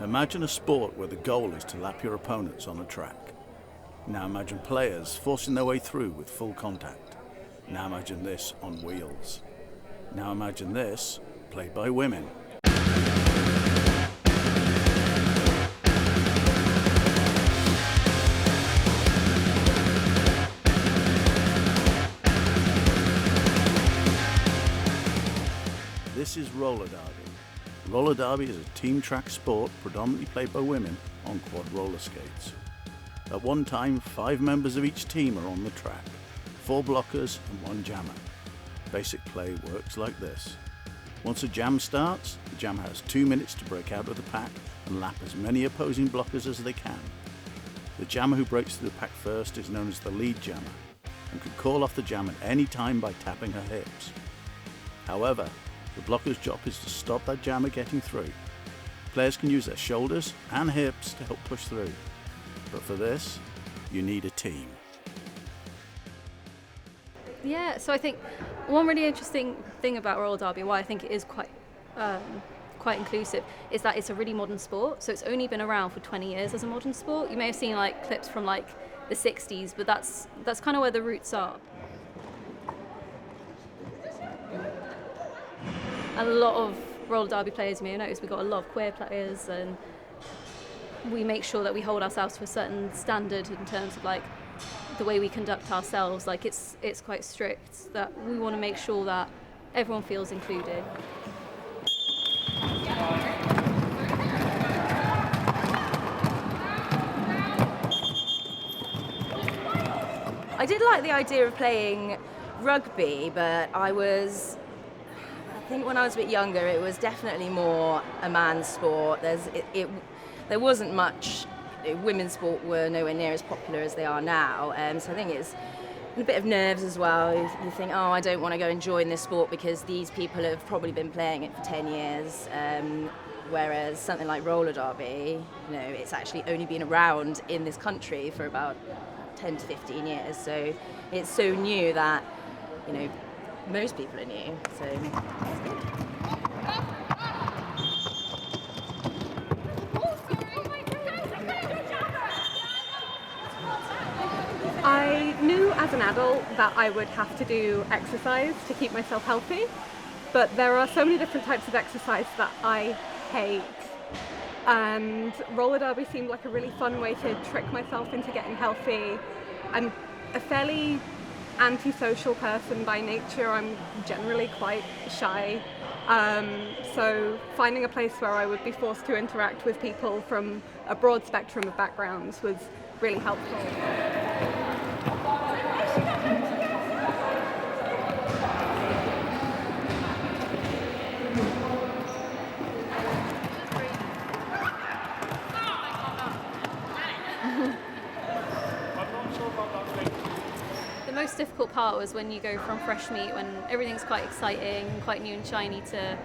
Imagine a sport where the goal is to lap your opponents on a track. Now imagine players forcing their way through with full contact. Now imagine this on wheels. Now imagine this played by women. This is roller derby. Roller derby is a team track sport predominantly played by women on quad roller skates. At one time, 5 members of each team are on the track, 4 blockers and 1 jammer. Basic play works like this. Once a jam starts, the jammer has 2 minutes to break out of the pack and lap as many opposing blockers as they can. The jammer who breaks through the pack first is known as the lead jammer and can call off the jam at any time by tapping her hips. However, the blocker's job is to stop that jammer getting through. Players can use their shoulders and hips to help push through. But for this, you need a team. Yeah, so I think one really interesting thing about roller derby, why I think it is quite inclusive, is that it's a really modern sport. So it's only been around for 20 years as a modern sport. You may have seen like clips from like the 60s, but that's kind of where the roots are. A lot of roller derby players, you may have noticed, we've got a lot of queer players, and we make sure that we hold ourselves to a certain standard in terms of like the way we conduct ourselves. Like it's quite strict, that we want to make sure that everyone feels included. I did like the idea of playing rugby, but I think when I was a bit younger, it was definitely more a man's sport. There wasn't much. Women's sport were nowhere near as popular as they are now, so I think it's a bit of nerves as well. You think, oh, I don't want to go and join this sport because these people have probably been playing it for 10 years, whereas something like roller derby, it's actually only been around in this country for about 10 to 15 years, so it's so new that, most people are new, so it's good. I knew as an adult that I would have to do exercise to keep myself healthy, but there are so many different types of exercise that I hate. And roller derby seemed like a really fun way to trick myself into getting healthy. I'm a fairly antisocial person by nature. I'm generally quite shy. So finding a place where I would be forced to interact with people from a broad spectrum of backgrounds was really helpful. The most difficult part was when you go from fresh meat, when everything's quite exciting, quite new and shiny, to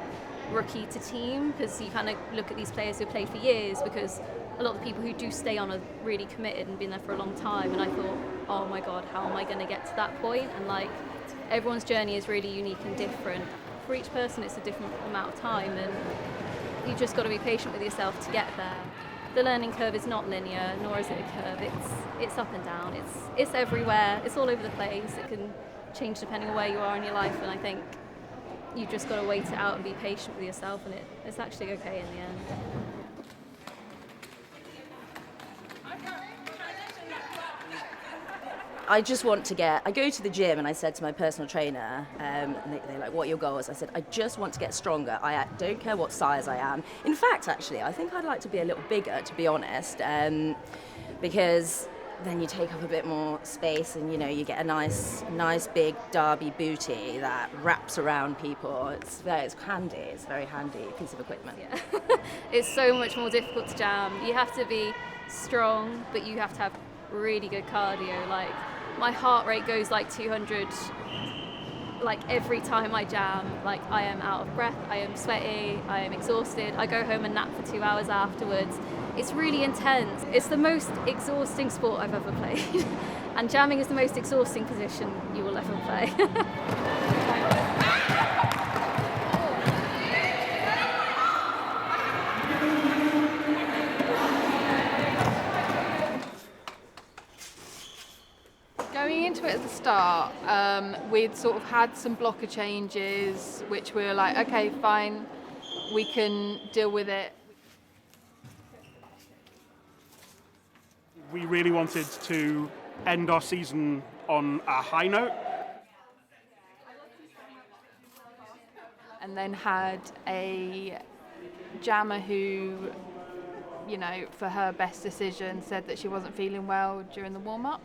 rookie to team, because you kind of look at these players who played for years, because a lot of the people who do stay on are really committed and been there for a long time, and I thought, oh my god, how am I going to get to that point? And like, everyone's journey is really unique and different. For each person it's a different amount of time, and you just got to be patient with yourself to get there. The learning curve is not linear, nor is it a curve. It's up and down. It's everywhere. It's all over the place. It can change depending on where you are in your life, and I think you just got to wait it out and be patient with yourself, and it's actually okay in the end. I go to the gym and I said to my personal trainer, and they're like, what are your goals? I said, I just want to get stronger. I don't care what size I am. In fact, actually, I think I'd like to be a little bigger, to be honest, because then you take up a bit more space and, you get a nice big derby booty that wraps around people. It's handy. It's a very handy piece of equipment. Yeah. It's so much more difficult to jam. You have to be strong, but you have to have really good cardio. Like, my heart rate goes like 200 like every time I jam. Like, I am out of breath, I am sweaty, I am exhausted. I go home and nap for 2 hours afterwards. It's really intense. It's the most exhausting sport I've ever played. And jamming is the most exhausting position you will ever play. start, we'd sort of had some blocker changes, which we were like, okay, fine, we can deal with it. We really wanted to end our season on a high note. And then had a jammer who, you know, for her best decision, said that she wasn't feeling well during the warm-up.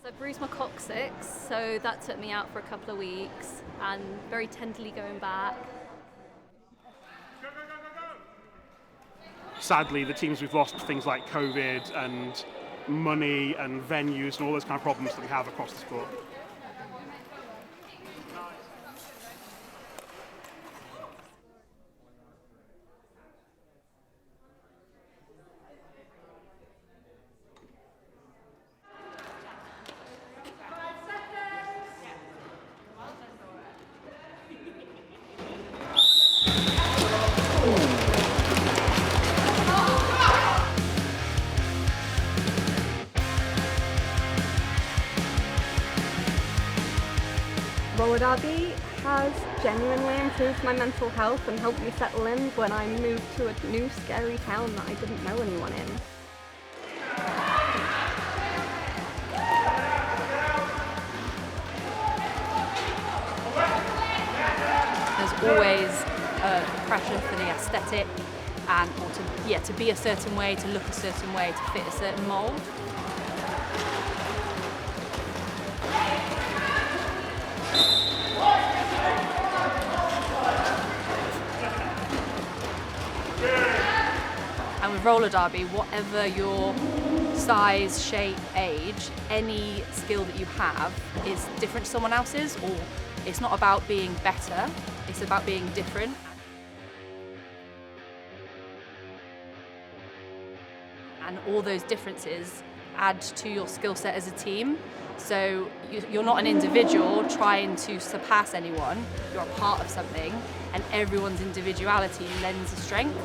So I bruised my coccyx, so that took me out for a couple of weeks, and very tenderly going back. Sadly, the teams we've lost to things like COVID and money and venues and all those kind of problems that we have across the sport. Roller derby has genuinely improved my mental health and helped me settle in when I moved to a new scary town that I didn't know anyone in. There's always pressure for the aesthetic and or to be a certain way, to look a certain way, to fit a certain mould. And with roller derby, whatever your size, shape, age, any skill that you have is different to someone else's, or it's not about being better, it's about being different. And all those differences add to your skill set as a team. So you're not an individual trying to surpass anyone, you're a part of something, and everyone's individuality lends a strength.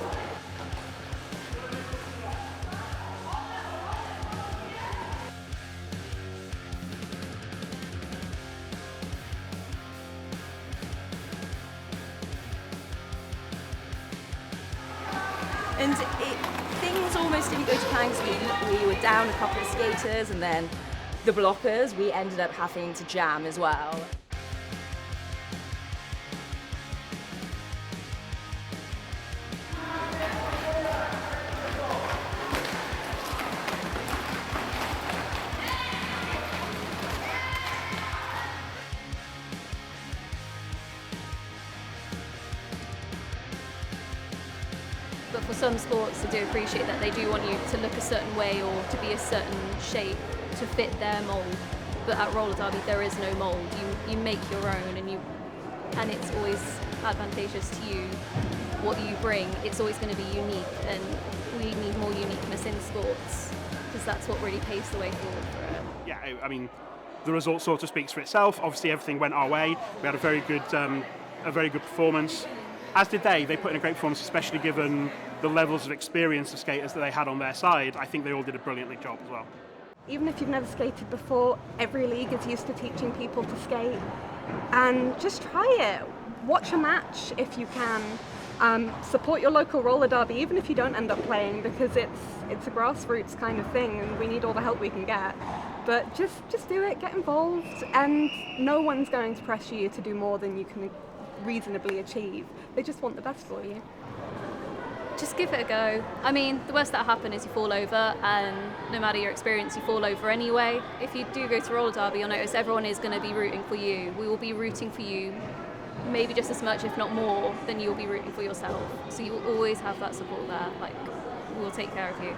And things almost didn't go to plan because we were down a couple of skaters, and then the blockers, we ended up having to jam as well. But for some sports, I do appreciate that they do want you to look a certain way or to be a certain shape to fit their mould. But at roller derby, there is no mould. You make your own, and it's always advantageous to you what you bring. It's always going to be unique, and we need more uniqueness in sports because that's what really paves the way forward for it. Yeah, I mean, the result sort of speaks for itself. Obviously, everything went our way. We had a very good performance. As did they. They put in a great performance, especially given the levels of experience of skaters that they had on their side. I think they all did a brilliantly job as well. Even if you've never skated before, every league is used to teaching people to skate. And just try it. Watch a match if you can. Support your local roller derby, even if you don't end up playing, because it's a grassroots kind of thing and we need all the help we can get. But just do it, get involved, and no one's going to pressure you to do more than you can reasonably achieve. They just want the best for you. Just give it a go. I mean, the worst that'll happen is you fall over, and no matter your experience, you fall over anyway. If you do go to roller derby, you'll notice everyone is going to be rooting for you. We will be rooting for you, maybe just as much, if not more, than you'll be rooting for yourself. So you will always have that support there. Like, we'll take care of you.